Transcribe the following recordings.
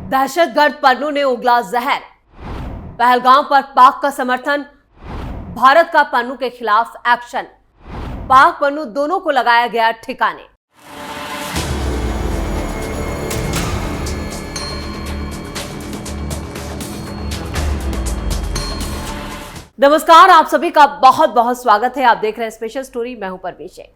दहशतगर्द पन्नू ने उगला जहर। पहलगाम पर पाक का समर्थन, भारत का पन्नू के खिलाफ एक्शन। पाक पन्नू दोनों को लगाया गया ठिकाने। नमस्कार, आप सभी का बहुत बहुत स्वागत है। आप देख रहे हैं स्पेशल स्टोरी। मैं हूं परवीन।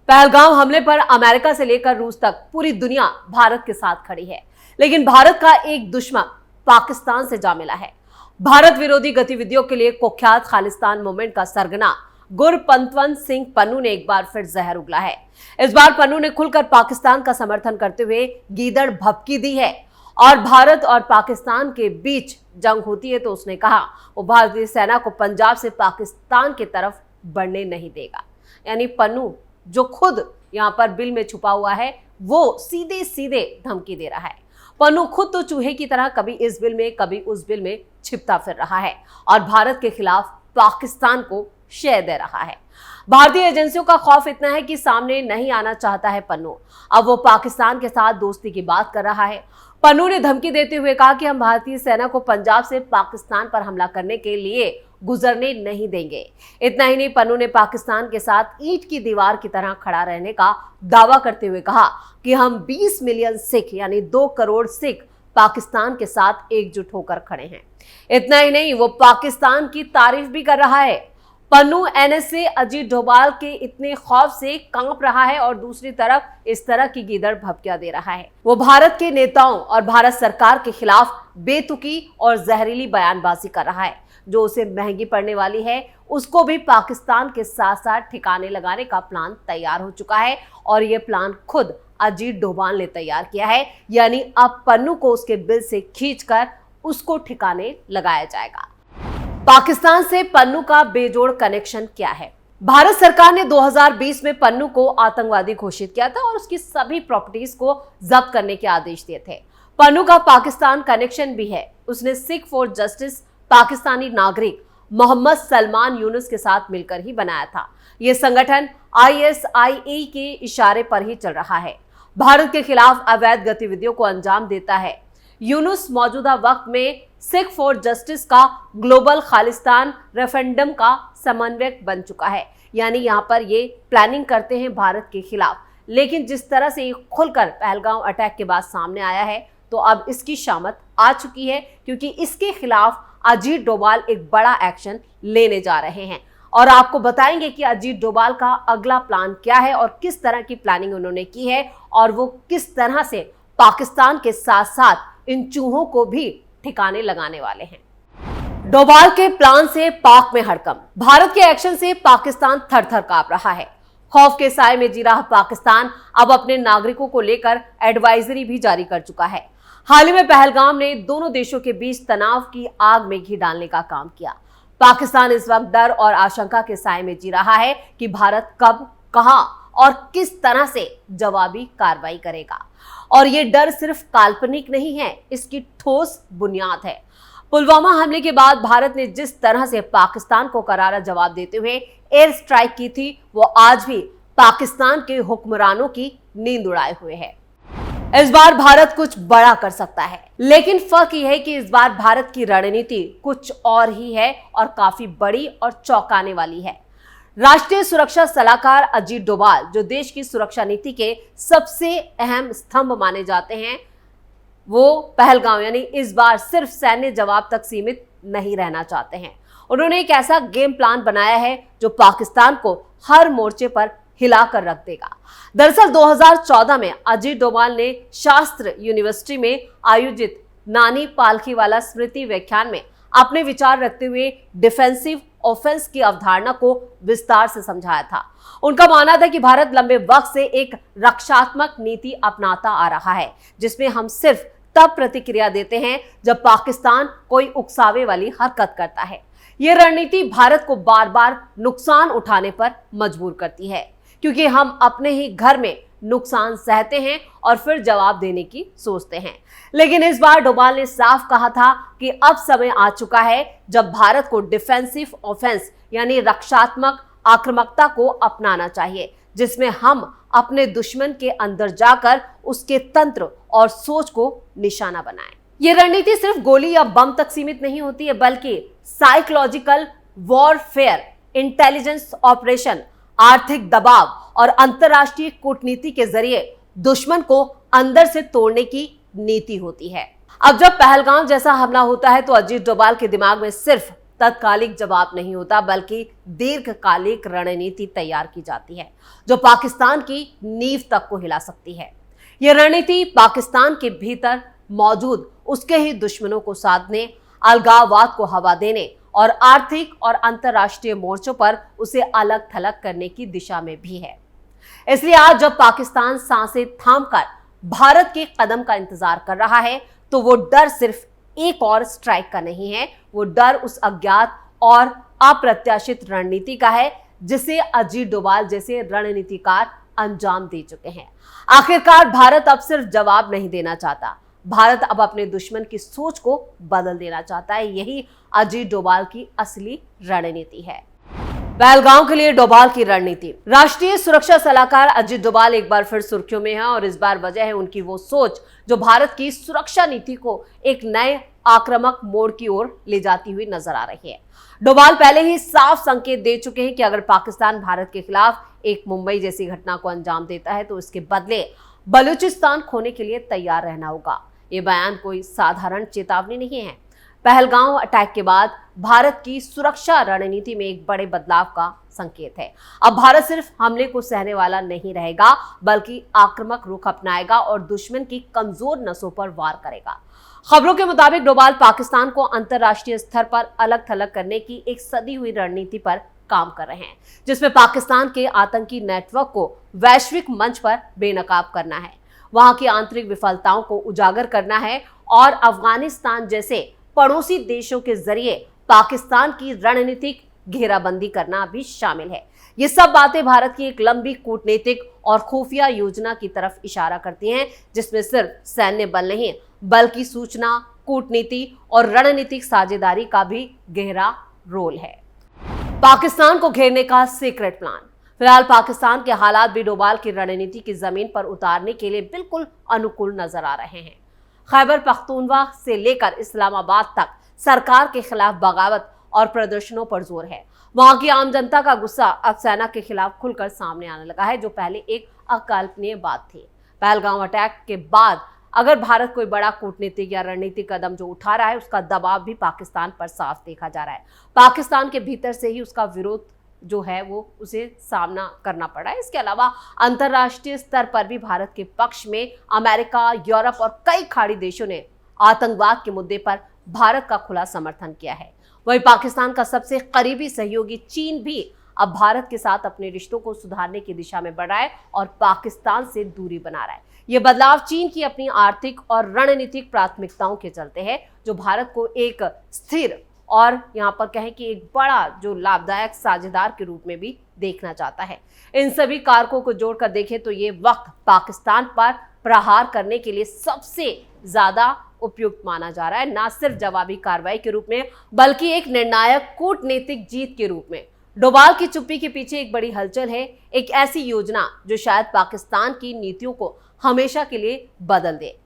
पहलगाम हमले पर अमेरिका से लेकर रूस तक पूरी दुनिया भारत के साथ खड़ी है, लेकिन भारत का एक दुश्मन पाकिस्तान से जा मिला है। भारत विरोधी गतिविधियों के लिए कुख्यात खालिस्तान मूवमेंट का सरगना गुरपंतवंत सिंह पन्नू ने एक बार फिर जहर उगला है। इस बार पन्नू ने खुलकर पाकिस्तान का समर्थन करते हुए गीदड़ भभकी दी है और भारत और पाकिस्तान के बीच जंग होती है तो उसने कहा वो भारतीय सेना को पंजाब से पाकिस्तान की तरफ बढ़ने नहीं देगा। यानी पन्नू जो खुद यहां पर बिल में छुपा हुआ है वो सीधे सीधे धमकी दे रहा है। पन्नू खुद तो चूहे की तरह कभी इस बिल में कभी उस बिल में छिपता फिर रहा है और भारत के खिलाफ पाकिस्तान को शेयर दे रहा है। भारतीय एजेंसियों का खौफ इतना है कि सामने नहीं आना चाहता है पन्नू। अब वो पाकिस्तान के साथ दोस्ती की बात कर रहा है। पन्नू ने धमकी देते हुए कहा कि हम भारतीय सेना को पंजाब से पाकिस्तान पर हमला करने के लिए गुजरने नहीं देंगे। इतना ही नहीं, पन्नू ने पाकिस्तान के साथ ईंट की दीवार की तरह खड़ा रहने का दावा करते हुए कहा कि हम 20 मिलियन सिख यानी 2 करोड़ सिख पाकिस्तान के साथ एकजुट होकर खड़े हैं। इतना ही नहीं, वो पाकिस्तान की तारीफ भी कर रहा है। पन्नू एनएसए अजीत डोभाल के इतने खौफ से कांप रहा है और दूसरी तरफ इस तरह की गीदड़ भभकियां दे रहा है। वो भारत के नेताओं और भारत सरकार के खिलाफ बेतुकी और जहरीली बयानबाजी कर रहा है जो उसे महंगी पड़ने वाली है। उसको भी पाकिस्तान के साथ साथ ठिकाने लगाने का प्लान तैयार हो चुका है और ये प्लान खुद अजीत डोभाल ने तैयार किया है। यानी अब पन्नू को उसके बिल से खींचकर उसको ठिकाने लगाया जाएगा। पाकिस्तान से पन्नू का बेजोड़ कनेक्शन क्या है? भारत सरकार ने 2020 में पन्नू को आतंकवादी घोषित किया था और उसकी सभी प्रॉपर्टीज को जब्त करने के आदेश दिए थे। पन्नू का पाकिस्तान कनेक्शन भी है। उसने सिख फॉर जस्टिस पाकिस्तानी नागरिक मोहम्मद सलमान यूनुस के साथ मिलकर ही बनाया था। यह संगठन ISIA के इशारे पर ही चल रहा है। भारत के खिलाफ अवैध गतिविधियों को अंजाम देता है। यूनुस मौजूदा वक्त में सिख फॉर जस्टिस का ग्लोबल खालिस्तान रेफरेंडम का समन्वयक बन चुका है। यानी यहां पर ये प्लानिंग करते हैं भारत के खिलाफ। लेकिन जिस तरह से ये खुलकर पहलगाम अटैक के बाद सामने आया है तो अब इसकी शामत आ चुकी है, क्योंकि इसके खिलाफ अजीत डोभाल एक बड़ा एक्शन लेने जा रहे हैं। और आपको बताएंगे कि अजीत डोभाल का अगला प्लान क्या है और किस तरह की प्लानिंग उन्होंने की है और वो किस तरह से पाकिस्तान के साथ साथ इन चूहों को भी ठिकाने लगाने वाले हैं। डोभाल के प्लान से पाक में हड़कंप। भारत के एक्शन से पाकिस्तान थर-थर कांप रहा है। खौफ के साए में जी रहा पाकिस्तान अब अपने नागरिकों को लेकर एडवाइजरी भी जारी कर चुका है। हाल ही में पहलगाम ने दोनों देशों के बीच तनाव की आग में घी डालने का काम किया। पाकिस्तान इस वक्त डर और आशंका के साए में जी रहा है कि भारत कब, कहां और किस तरह से जवाबी कार्रवाई करेगा। और ये डर सिर्फ काल्पनिक नहीं है, इसकी ठोस बुनियाद है। पुलवामा हमले के बाद भारत ने जिस तरह से पाकिस्तान को करारा जवाब देते हुए एयर स्ट्राइक की थी, वो आज भी पाकिस्तान के हुक्मरानों की नींद उड़ाए हुए है। इस बार भारत कुछ बड़ा कर सकता है, लेकिन फर्क यह है कि इस बार भारत की रणनीति कुछ और ही है और काफी बड़ी और चौंकाने वाली है। राष्ट्रीय सुरक्षा सलाहकार अजीत डोभाल, जो देश की सुरक्षा नीति के सबसे अहम स्तंभ माने जाते हैं, वो पहलगाम यानी इस बार सिर्फ सैन्य जवाब तक सीमित नहीं रहना चाहते हैं। उन्होंने एक ऐसा गेम प्लान बनाया है जो पाकिस्तान को हर मोर्चे पर हिलाकर रख देगा। दरअसल 2014 में अजीत डोभाल ने शास्त्र यूनिवर्सिटी में आयोजित नानी पालखीवाला स्मृति व्याख्यान में अपने विचार रखते हुए डिफेंसिव ऑफेंस की अवधारणा को विस्तार से समझाया था। उनका मानना था कि भारत लंबे वक्त से एक रक्षात्मक नीति अपनाता आ रहा है, जिसमें हम सिर्फ तब प्रतिक्रिया देते हैं जब पाकिस्तान कोई उकसावे वाली हरकत करता है। यह रणनीति भारत को बार बार नुकसान उठाने पर मजबूर करती है, क्योंकि हम अपने ही घर में नुकसान सहते हैं और फिर जवाब देने की सोचते हैं। लेकिन इस बार डोभाल ने साफ कहा था कि अब समय आ चुका है जब भारत को डिफेंसिव ऑफेंस यानी रक्षात्मक आक्रामकता को अपनाना चाहिए, जिसमें हम अपने दुश्मन के अंदर जाकर उसके तंत्र और सोच को निशाना बनाएं। ये रणनीति सिर्फ गोली या बम तक सीमित नहीं होती है, बल्कि साइकोलॉजिकल वॉरफेयर, इंटेलिजेंस ऑपरेशन, आर्थिक दबाव और अंतर्राष्ट्रीय कूटनीति के जरिए दुश्मन को अंदर से तोड़ने की नीति होती है। अब जब पहलगाम जैसा हमला होता है तो अजीत डोभाल के दिमाग में सिर्फ तत्कालिक जवाब नहीं होता, बल्कि दीर्घकालिक रणनीति तैयार की जाती है जो पाकिस्तान की नींव तक को हिला सकती है। यह रणनीति पाकिस्तान के भीतर मौजूद उसके ही दुश्मनों को साधने, अलगाववाद को हवा देने और आर्थिक और अंतर्राष्ट्रीय मोर्चों पर उसे अलग थलग करने की दिशा में भी है। इसलिए आज जब पाकिस्तान सांसें थामकर भारत के कदम का इंतजार कर रहा है तो वो डर सिर्फ एक और स्ट्राइक का नहीं है, वो डर उस अज्ञात और अप्रत्याशित रणनीति का है जिसे अजीत डोभाल जैसे रणनीतिकार अंजाम दे चुके हैं। आखिरकार भारत अब सिर्फ जवाब नहीं देना चाहता, भारत अब अपने दुश्मन की सोच को बदल देना चाहता है। यही अजीत डोभाल की असली रणनीति है। पहलगाम के लिए डोभाल की रणनीति। राष्ट्रीय सुरक्षा सलाहकार अजीत डोभाल एक बार फिर सुर्खियों में है और इस बार वजह है उनकी वो सोच जो भारत की सुरक्षा नीति को एक नए आक्रामक मोड़ की ओर ले जाती हुई नजर आ रही है। डोभाल पहले ही साफ संकेत दे चुके हैं कि अगर पाकिस्तान भारत के खिलाफ एक मुंबई जैसी घटना को अंजाम देता है तो इसके बदले बलूचिस्तान खोने के लिए तैयार रहना होगा। ये बयान कोई साधारण चेतावनी नहीं है। पहलगाम अटैक के बाद भारत की सुरक्षा रणनीति में एक बड़े बदलाव का संकेत है। अब भारत सिर्फ हमले को सहने वाला नहीं रहेगा, बल्कि आक्रामक रुख अपनाएगा और दुश्मन की कमजोर नसों पर वार करेगा। खबरों के मुताबिक डोभाल पाकिस्तान को अंतर्राष्ट्रीय स्तर पर अलग थलग करने की एक सदी हुई रणनीति पर काम कर रहे हैं, जिसमें पाकिस्तान के आतंकी नेटवर्क को वैश्विक मंच पर बेनकाब करना है, वहां की आंतरिक विफलताओं को उजागर करना है और अफगानिस्तान जैसे पड़ोसी देशों के जरिए पाकिस्तान की रणनीतिक घेराबंदी करना भी शामिल है। ये सब बातें भारत की एक लंबी कूटनीतिक और खुफिया योजना की तरफ इशारा करती हैं, जिसमें सिर्फ सैन्य बल नहीं बल्कि सूचना, कूटनीति और रणनीतिक साझेदारी का भी गहरा रोल है। पाकिस्तान को घेरने का सीक्रेट प्लान। फिलहाल पाकिस्तान के हालात भी डोभाल की रणनीति की जमीन पर उतारने के लिए बिल्कुल अनुकूल नजर आ रहे हैं। खैबर पख्तूनवा से लेकर इस्लामाबाद तक सरकार के खिलाफ बगावत और प्रदर्शनों पर जोर है। वहां की आम जनता का गुस्सा अब सेना के खिलाफ खुलकर सामने आने लगा है, जो पहले एक अकल्पनीय बात थी। पहलगाम अटैक के बाद अगर भारत कोई बड़ा कूटनीतिक या रणनीतिक कदम जो उठा रहा है, उसका दबाव भी पाकिस्तान पर साफ देखा जा रहा है। पाकिस्तान के भीतर से ही उसका विरोध जो है वो उसे सामना करना पड़ा है। इसके अलावा अंतर्राष्ट्रीय स्तर पर भी भारत के पक्ष में अमेरिका, यूरोप और कई खाड़ी देशों ने आतंकवाद के मुद्दे पर भारत का खुला समर्थन किया है। वहीं पाकिस्तान का सबसे करीबी सहयोगी चीन भी अब भारत के साथ अपने रिश्तों को सुधारने की दिशा में बढ़ रहा है और पाकिस्तान से दूरी बना रहा है। यह बदलाव चीन की अपनी आर्थिक और रणनीतिक प्राथमिकताओं के चलते है, जो भारत को एक स्थिर और यहाँ पर कहें कि एक बड़ा जो लाभदायक साझेदार के रूप में भी देखना चाहता है। इन सभी कारकों को जोड़कर देखें तो ये वक्त पाकिस्तान पर प्रहार करने के लिए सबसे ज्यादा उपयुक्त माना जा रहा है, ना सिर्फ जवाबी कार्रवाई के रूप में बल्कि एक निर्णायक कूटनीतिक जीत के रूप में। डोभाल की चुप्पी के पीछे एक बड़ी हलचल है, एक ऐसी योजना जो शायद पाकिस्तान की नीतियों को हमेशा के लिए बदल दे।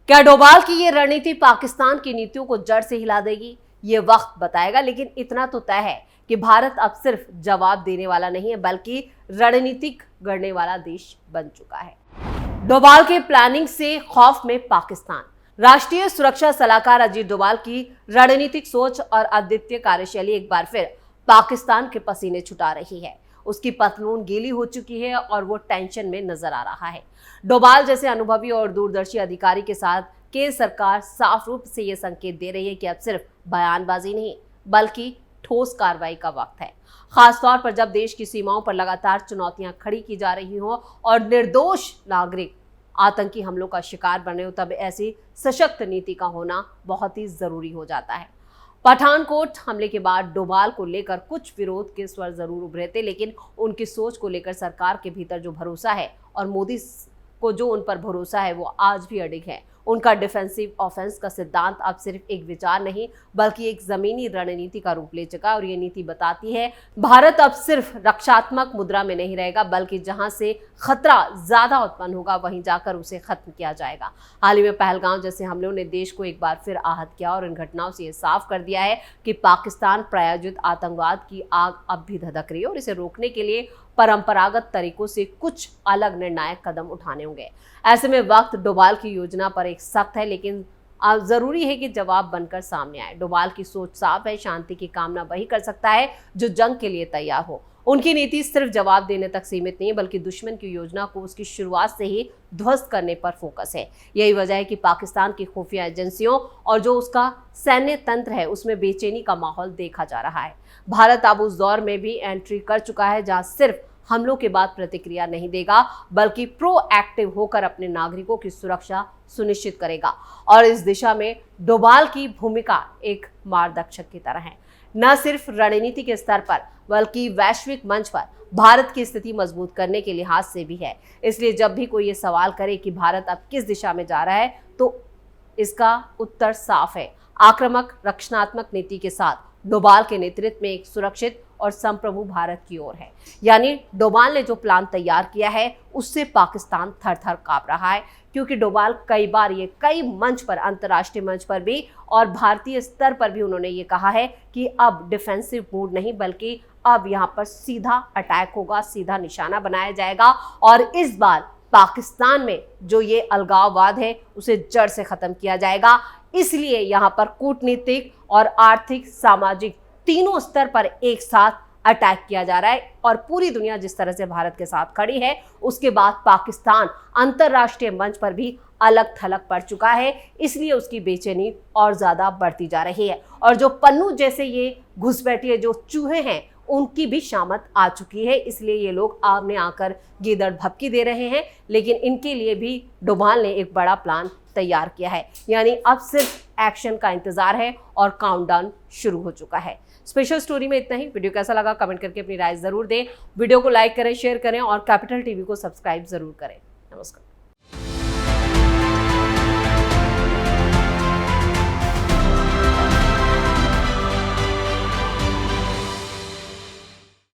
क्या डोभाल की ये रणनीति पाकिस्तान की नीतियों को जड़ से हिला देगी? ये वक्त बताएगा, लेकिन इतना तो तय है कि भारत अब सिर्फ जवाब देने वाला नहीं है बल्कि रणनीतिक गढ़ने वाला देश बन चुका है। डोभाल के प्लानिंग से खौफ में पाकिस्तान। राष्ट्रीय सुरक्षा सलाहकार अजीत डोभाल की रणनीतिक सोच और अद्वितीय कार्यशैली एक बार फिर पाकिस्तान के पसीने छुटा रही है। उसकी पतलून गीली हो चुकी है और वो टेंशन में नजर आ रहा है। डोभाल जैसे अनुभवी और दूरदर्शी अधिकारी के साथ केंद्र सरकार साफ रूप से ये संकेत दे रही है कि अब सिर्फ बयानबाजी नहीं बल्कि ठोस कार्रवाई का वक्त है। खासतौर पर जब देश की सीमाओं पर लगातार चुनौतियां खड़ी की जा रही हों और निर्दोष नागरिक आतंकी हमलों का शिकार बने हो, तब ऐसी सशक्त नीति का होना बहुत ही जरूरी हो जाता है। पठानकोट हमले के बाद डोभाल को लेकर कुछ विरोध के स्वर जरूर उभरे थे, लेकिन उनकी सोच को लेकर सरकार के भीतर जो भरोसा है और मोदी को जो उन पर भरोसा है वो आज भी अडिग है। उनका डिफेंसिव ऑफेंस का सिद्धांत अब सिर्फ एक विचार नहीं बल्कि एक जमीनी रणनीति का रूप ले चुका है। और ये नीति बताती है भारत अब सिर्फ रक्षात्मक मुद्रा में नहीं रहेगा बल्कि जहां से खतरा ज्यादा उत्पन्न होगा वहीं जाकर उसे खत्म किया जाएगा। हाल ही में पहलगाम जैसे हमलों ने देश को एक बार फिर आहत किया और इन घटनाओं से यह साफ कर दिया है कि पाकिस्तान प्रायोजित आतंकवाद की आग अब भी धधक रही है और इसे रोकने के लिए परंपरागत तरीकों से कुछ अलग निर्णायक कदम उठाने होंगे। ऐसे में वक्त डोभाल की योजना पर एक सख्त है, लेकिन जरूरी है कि जवाब बनकर सामने आए। डोभाल की सोच साफ है, शांति की कामना वही कर सकता है जो जंग के लिए तैयार हो। उनकी नीति सिर्फ जवाब देने तक सीमित नहीं है बल्कि दुश्मन की योजना को उसकी शुरुआत से ही ध्वस्त करने पर फोकस है। यही वजह है कि पाकिस्तान की खुफिया एजेंसियों और जो उसका सैन्य तंत्र है उसमें बेचैनी का माहौल देखा जा रहा है। भारत अब उस दौर में भी एंट्री कर चुका है जहां सिर्फ हमलों के बाद प्रतिक्रिया नहीं देगा बल्कि प्रोएक्टिव होकर अपने नागरिकों की सुरक्षा सुनिश्चित करेगा। और इस दिशा में डोभाल की भूमिका एक मार्गदर्शक की तरह है, न सिर्फ रणनीति के स्तर पर बल्कि वैश्विक मंच पर भारत की स्थिति मजबूत करने के लिहाज से भी है। इसलिए जब भी कोई ये सवाल करे कि भारत अब किस दिशा में जा रहा है तो इसका उत्तर साफ है, आक्रामक रक्षणात्मक नीति के साथ डोभाल के नेतृत्व में एक सुरक्षित और संप्रभु भारत की ओर है। यानी डोभाल ने जो प्लान तैयार किया है उससे पाकिस्तान थर थर कांप रहा है, क्योंकि डोभाल कई मंच पर, अंतर्राष्ट्रीय मंच पर भी और भारतीय स्तर पर भी उन्होंने ये कहा है कि अब डिफेंसिव मूड नहीं बल्कि अब यहाँ पर सीधा अटैक होगा, सीधा निशाना बनाया जाएगा और इस बार पाकिस्तान में जो ये अलगाववाद है उसे जड़ से खत्म किया जाएगा। इसलिए यहाँ पर कूटनीतिक और आर्थिक, सामाजिक तीनों स्तर पर एक साथ अटैक किया जा रहा है। और पूरी दुनिया जिस तरह से भारत के साथ खड़ी है उसके बाद पाकिस्तान अंतर्राष्ट्रीय मंच पर भी अलग थलग पड़ चुका है, इसलिए उसकी बेचैनी और ज्यादा बढ़ती जा रही है। और जो पन्नू जैसे ये घुसपैठिए जो चूहे हैं उनकी भी शामत आ चुकी है, इसलिए ये लोग आमने आकर गीदड़ भभकी दे रहे हैं। लेकिन इनके लिए भी डोभाल ने एक बड़ा प्लान तैयार किया है, यानी अब सिर्फ एक्शन का इंतजार है और काउंटडाउन शुरू हो चुका है। स्पेशल स्टोरी में इतना ही। वीडियो कैसा लगा कमेंट करके अपनी राय जरूर दें। वीडियो को लाइक करें, शेयर करें और कैपिटल टीवी को सब्सक्राइब जरूर करें। नमस्कार।